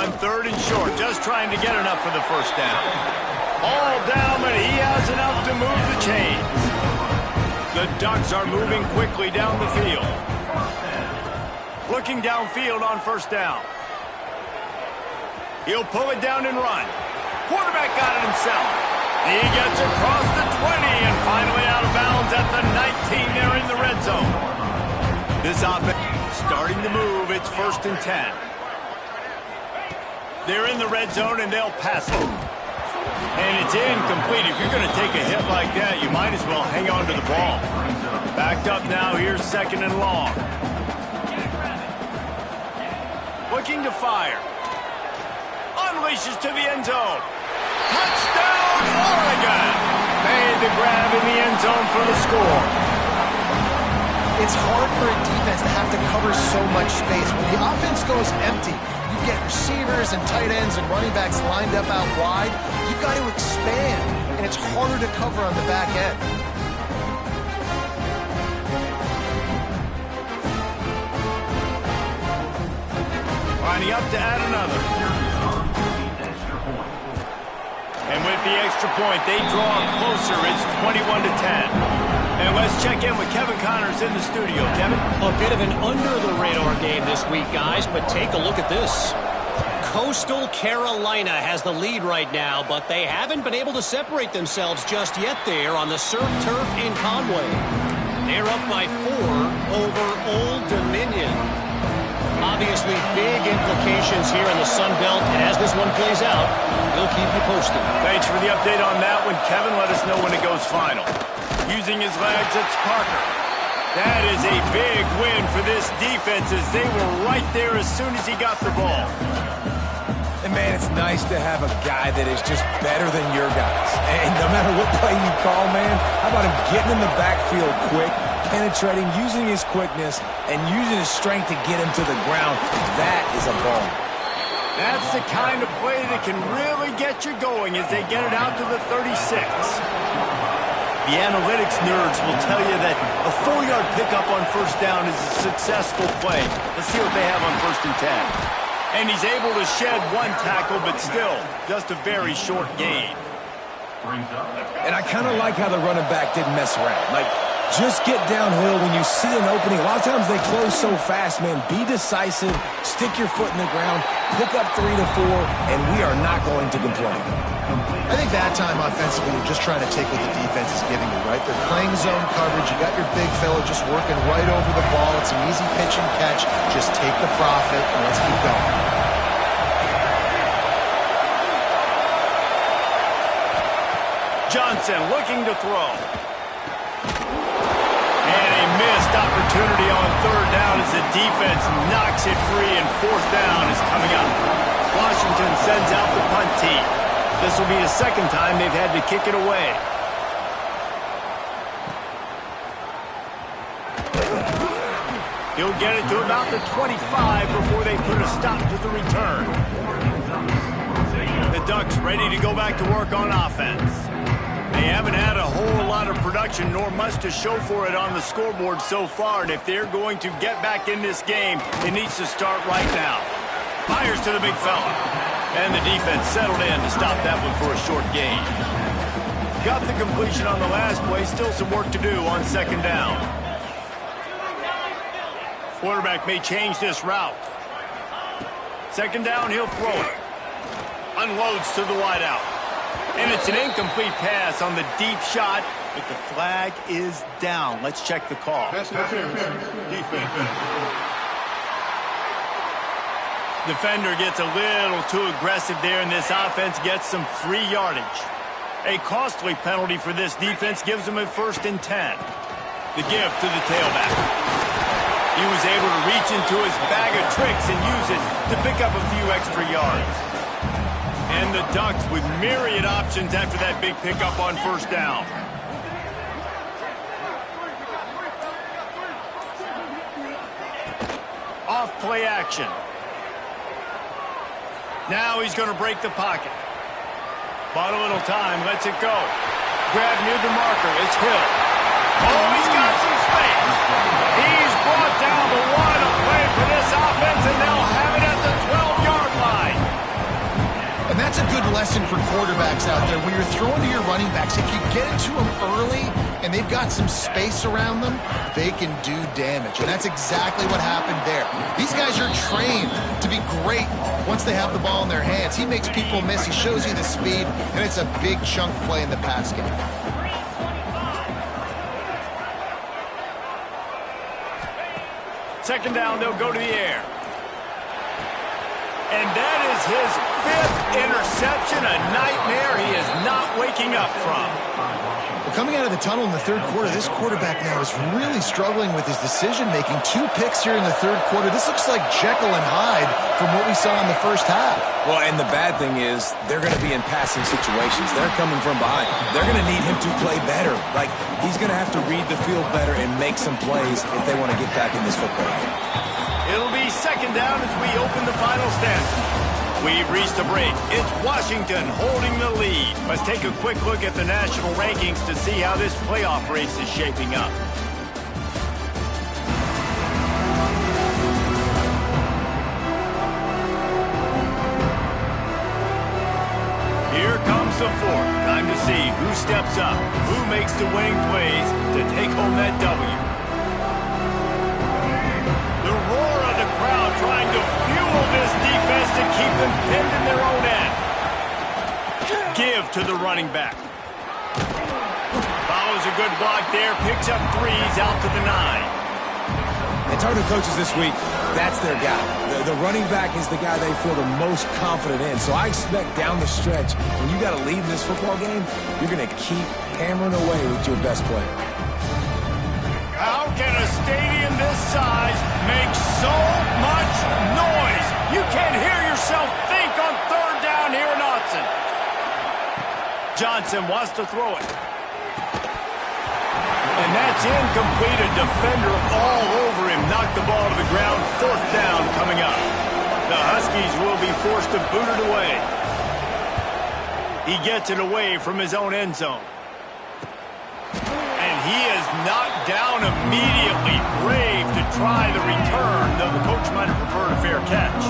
On 3rd and short, just trying to get enough for the first down. All down, but he has enough to move the chains. The Ducks are moving quickly down the field. Looking downfield on 1st down. He'll pull it down and run. Quarterback got it himself. He gets across the 20 and finally out of bounds at the 19 there in the red zone. This offense starting to move. It's 1st and 10. They're in the red zone and they'll pass it. And it's incomplete. If you're going to take a hit like that, you might as well hang on to the ball. Backed up now. Here's 2nd and long. Looking to fire. Unleashes to the end zone. Touchdown, Oregon! Made the grab in the end zone for the score. It's hard for a defense to have to cover so much space. When the offense goes empty, you get receivers and tight ends and running backs lined up out wide. You've got to expand, and it's harder to cover on the back end. Lining up to add another. And with the extra point, they draw closer. It's 21-10. And let's check in with Kevin Connors in the studio. Kevin? A bit of an under-the-radar game this week, guys, but take a look at this. Coastal Carolina has the lead right now, but they haven't been able to separate themselves just yet there on the surf turf in Conway. They're up by 4 over Old Dominion. Obviously, big implications here in the Sun Belt, and as this one plays out, we'll keep you posted. Thanks for the update on that one, Kevin. Let us know when it goes final. Using his legs, it's Parker. That is a big win for this defense as they were right there as soon as he got the ball. And, man, it's nice to have a guy that is just better than your guys. And no matter what play you call, man, how about him getting in the backfield quick, penetrating, using his quickness, and using his strength to get him to the ground. That is a ball. That's the kind of play that can really get you going as they get it out to the 36. The analytics nerds will tell you that a 4-yard pickup on 1st down is a successful play. Let's see what they have on 1st and 10. And he's able to shed 1 tackle, but still, just a very short gain. And I kind of like how the running back didn't mess around. Like, just get downhill when you see an opening. A lot of times they close so fast, man. Be decisive, stick your foot in the ground, pick up 3 to 4, and we are not going to complain. I think that time offensively, you're just trying to take what the defense is giving you, right? They're playing zone coverage. You got your big fella just working right over the ball. It's an easy pitch and catch. Just take the profit and let's keep going. Johnson looking to throw. And a missed opportunity on 3rd down as the defense knocks it free, and 4th down is coming up. Washington sends out the punt team. This will be the 2nd time they've had to kick it away. He'll get it to about the 25 before they put a stop to the return. The Ducks ready to go back to work on offense. They haven't had a whole lot of production, nor much to show for it on the scoreboard so far, and if they're going to get back in this game, it needs to start right now. Fires to the big fella. And the defense settled in to stop that one for a short gain. Got the completion on the last play. Still some work to do on 2nd down. Quarterback may change this route. 2nd down, he'll throw it. Unloads to the wideout. And it's an incomplete pass on the deep shot, but the flag is down. Let's check the call. Defense. Defender gets a little too aggressive there, and this offense gets some free yardage. A costly penalty for this defense gives them a 1st and 10. The give to the tailback. He was able to reach into his bag of tricks and use it to pick up a few extra yards. And the Ducks with myriad options after that big pickup on 1st down. Off play action. Now he's going to break the pocket. Bought a little time, lets it go. Grab near the marker, it's Hill. Oh, he's got some space. He's brought down the one, a play for this offense, and they'll have it at the 12-yard line. lesson for quarterbacks out there. When you're throwing to your running backs, if you get it to them early and they've got some space around them, they can do damage. And that's exactly what happened there. These guys are trained to be great once they have the ball in their hands. He makes people miss. He shows you the speed, and it's a big chunk play in the pass game. Second down, they'll go to the air. And that is his 5th interception, a nightmare he is not waking up from. Well, coming out of the tunnel in the third quarter, this quarterback now is really struggling with his decision-making. 2 picks here in the third quarter. This looks like Jekyll and Hyde from what we saw in the first half. Well, and the bad thing is they're going to be in passing situations. They're coming from behind. They're going to need him to play better. Like, he's going to have to read the field better and make some plays if they want to get back in this football game. It'll be second down as we open the final stand. We've reached a break. It's Washington holding the lead. Let's take a quick look at the national rankings to see how this playoff race is shaping up. Here comes the fourth. Time to see who steps up, who makes the winning plays to take home that W. The roar of the crowd trying to fuel this defense to keep them pinned in their own end. Give to the running back. Follows a good block there, picks up 3s out to the 9. And talking to coaches this week, that's their guy. The running back is the guy they feel the most confident in. So I expect down the stretch, when you got to lead in this football game, you're going to keep hammering away with your best player. How can a stadium this size make so much noise? You can't hear yourself think on third down here in Austin. Johnson wants to throw it. And that's incomplete. A defender all over him. Knocked the ball to the ground. Fourth down coming up. The Huskies will be forced to boot it away. He gets it away from his own end zone. And he is knocked down immediately. Brave to try the return, though the coach might have preferred a fair catch.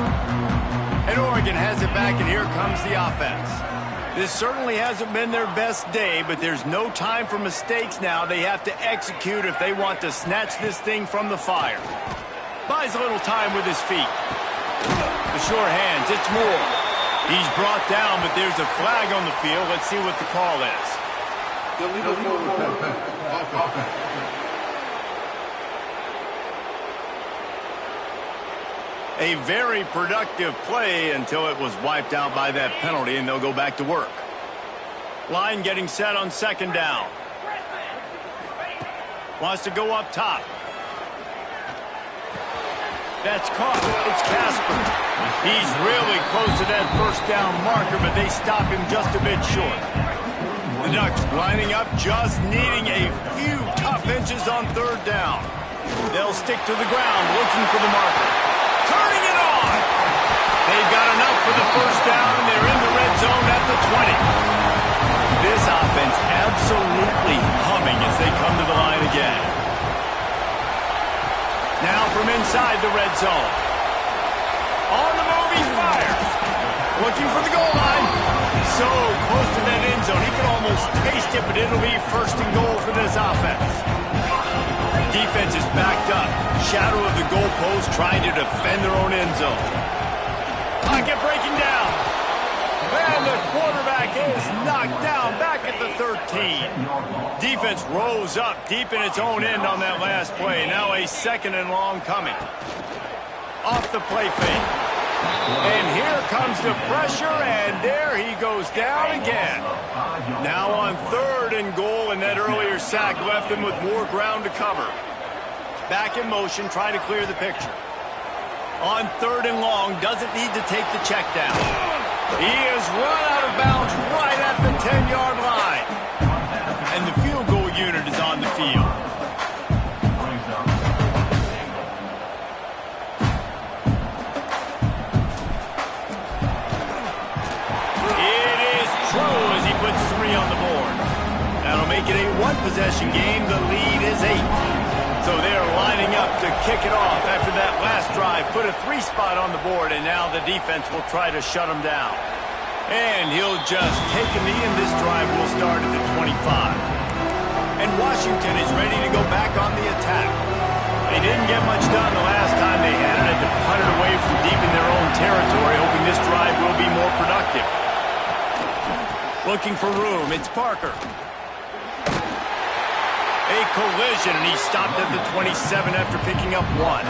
And Oregon has it back, and here comes the offense. This certainly hasn't been their best day, but there's no time for mistakes now. They have to execute if they want to snatch this thing from the fire. Buys a little time with his feet. The sure hands, it's Moore. He's brought down, but there's a flag on the field. Let's see what the call is. A very productive play until it was wiped out by that penalty, and they'll go back to work. Line getting set on second down. Wants to go up top. That's caught. It's Casper. He's really close to that first down marker, but they stop him just a bit short. The Ducks lining up, just needing a few tough inches on third down. They'll stick to the ground, looking for the marker. Turning it on! They've got enough for the first down, and they're in the red zone at the 20. This offense absolutely humming as they come to the line again. Now from inside the red zone. On the move, he fires. Looking for the goal line. So close to that end zone. He can almost taste it, but it'll be first and goal for this offense. Defense is backed up. Shadow of the goalpost trying to defend their own end zone. Pocket breaking down. And the quarterback is knocked down back at the 13. Defense rose up deep in its own end on that last play. Now a second and long coming. Off the play fake. And here comes the pressure, and there he goes down again. Now on third and goal, and that earlier sack left him with more ground to cover. Back in motion, trying to clear the picture. On third and long, doesn't need to take the check down. He is run out of bounds right at the 10-yard line. And the field goal unit is on the field. It is true as he puts 3 on the board. That'll make it a one-possession game. The lead is 8. So they're lining up to kick it off after that last drive. Put a 3 spot on the board, and now the defense will try to shut them down. And he'll just take a knee, and this drive will start at the 25. And Washington is ready to go back on the attack. They didn't get much done the last time they had to punt it away from deep in their own territory, hoping this drive will be more productive. Looking for room, it's Parker. A collision, and he stopped at the 27 after picking up 1.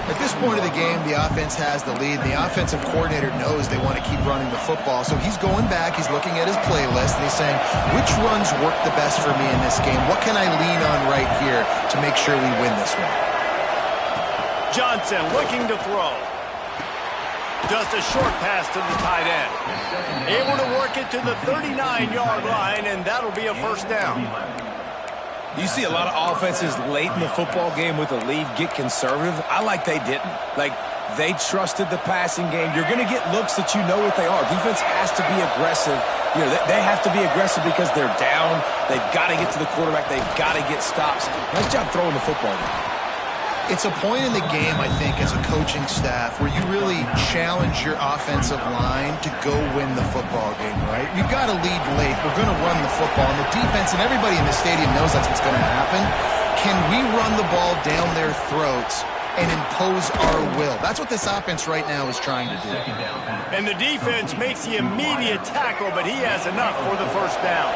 At this point of the game, the offense has the lead. The offensive coordinator knows they want to keep running the football. So he's going back, he's looking at his playlist, and he's saying, which runs work the best for me in this game? What can I lean on right here to make sure we win this one? Johnson looking to throw. Just a short pass to the tight end. Able to work it to the 39-yard line, and that'll be a first down. You see a lot of offenses late in the football game with a lead get conservative. I like they didn't. Like, they trusted the passing game. You're going to get looks that you know what they are. Defense has to be aggressive. You know, they have to be aggressive because they're down. They've got to get to the quarterback. They've got to get stops. Nice job throwing the football. It's a point in the game, I think, as a coaching staff where you really challenge your offensive line to go win the football game, right? You've got to lead late. We're going to run the football. And the defense and everybody in the stadium knows that's what's going to happen. Can we run the ball down their throats and impose our will? That's what this offense right now is trying to do. And the defense makes the immediate tackle, but he has enough for the first down.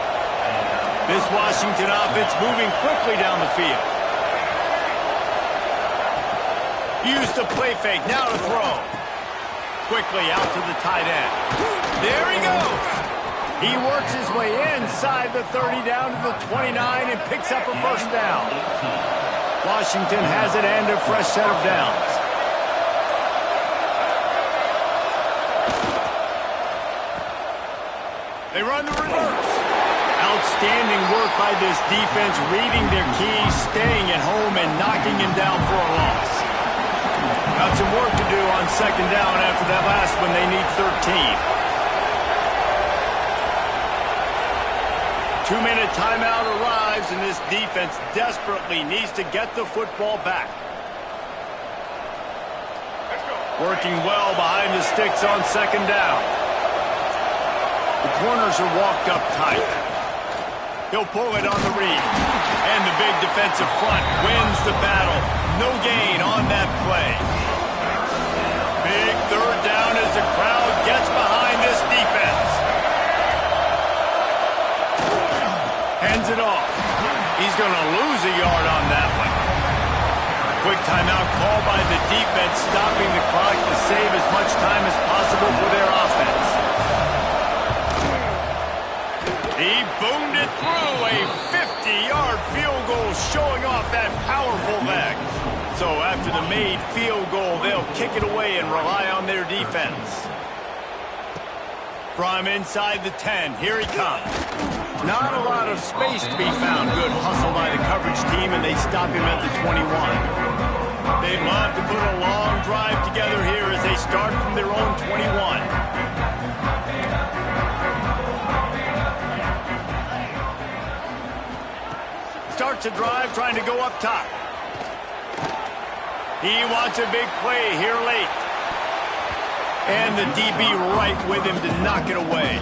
This Washington offense moving quickly down the field. Used to play fake, now to throw. Quickly out to the tight end. There he goes. He works his way inside the 30 down to the 29 and picks up a first down. Washington has it and a fresh set of downs. They run the reverse. Outstanding work by this defense, reading their keys, staying at home, and knocking him down for a loss. Got some work to do on second down after that last one. They need 13. 2-minute timeout arrives, and this defense desperately needs to get the football back. Working well behind the sticks on second down. The corners are walked up tight. He'll pull it on the read. And the big defensive front wins the battle. No gain on that play. Big third down as the crowd gets behind this defense. Hands it off. He's going to lose a yard on that one. Quick timeout call by the defense, stopping the clock to save as much time as possible for their offense. He boomed it through, a 50-yard field goal showing off that powerful leg. So after the made field goal, they'll kick it away and rely on their defense. From inside the 10, here he comes. Not a lot of space to be found. Good hustle by the coverage team, and they stop him at the 21. They'd love to put a long drive together here as they start from their own 21. Starts a drive trying to go up top. He wants a big play here late. And the DB right with him to knock it away.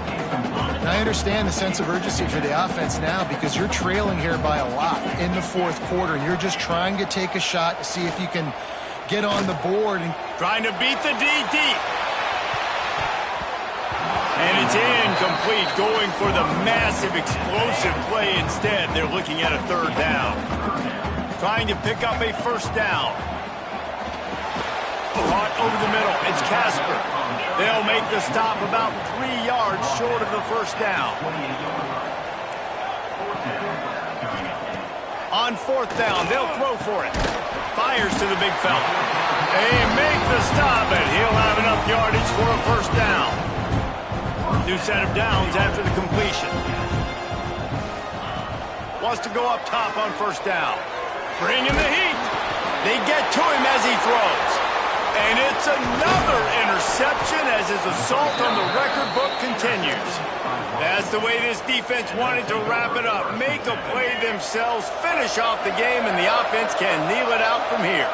And I understand the sense of urgency for the offense now because you're trailing here by a lot in the fourth quarter. You're just trying to take a shot to see if you can get on the board. And trying to beat the D deep. And it's incomplete, going for the massive explosive play instead. They're looking at a third down. Trying to pick up a first down. Caught over the middle. It's Casper. They'll make the stop about 3 yards short of the first down. On fourth down, they'll throw for it. Fires to the big fella. They make the stop, and he'll have enough yardage for a first down. New set of downs after the completion. Wants to go up top on first down. Bring in the heat. They get to him as he throws. And it's another interception as his assault on the record book continues. That's the way this defense wanted to wrap it up. Make a play themselves, finish off the game, and the offense can kneel it out from here.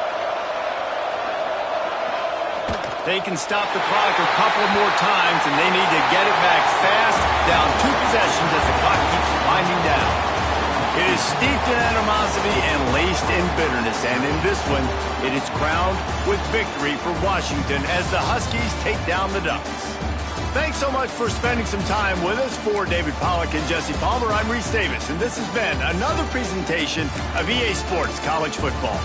They can stop the clock a couple more times, and they need to get it back fast, down 2 possessions as the clock keeps winding down. It is steeped in animosity and laced in bitterness, and in this one, it is crowned with victory for Washington as the Huskies take down the Ducks. Thanks so much for spending some time with us. For David Pollack and Jesse Palmer, I'm Reese Davis, and this has been another presentation of EA Sports College Football.